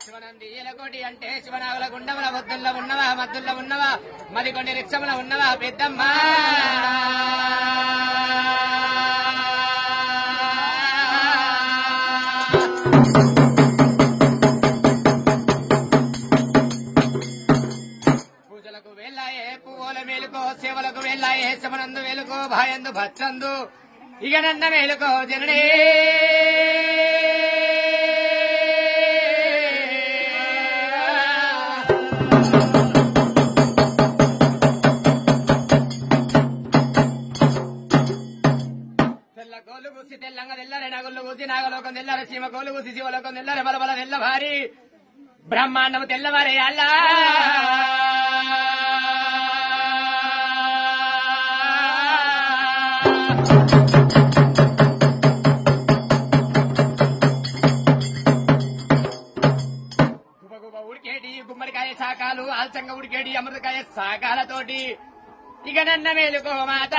శివనందియలకోటి అంటే శివనాగుల గుండముల వద్దుల్లో ఉన్నవా మద్దుల్లో ఉన్నవా మరికొన్ని రిక్షముల ఉన్నవా పెద్దమ్మా పూజలకు వెళ్ళాయే పువ్వుల మేలుకో సేవలకు వెళ్ళాయే శివనందు వేలుకో భాయందు భచ్చందు ఇక నన్న మేలుకో జననే గోలు కూసి తెల్లంగా తెల్లరే నగుళ్ళు కూసి నాగలోకం తెల్లరే సీమ గోలు కూసి శివలోకం తెల్లరే బలబల తెల్లవారి బ్రహ్మాండము తెల్లవారే అల్లా గుబగుబ ఉడికేటి గుమ్మడికాయ శాఖలు ఆల్సంగా ఉడికేటి అమృతకాయ శాఖలతోటి ఇక నన్న మేలుకో మాత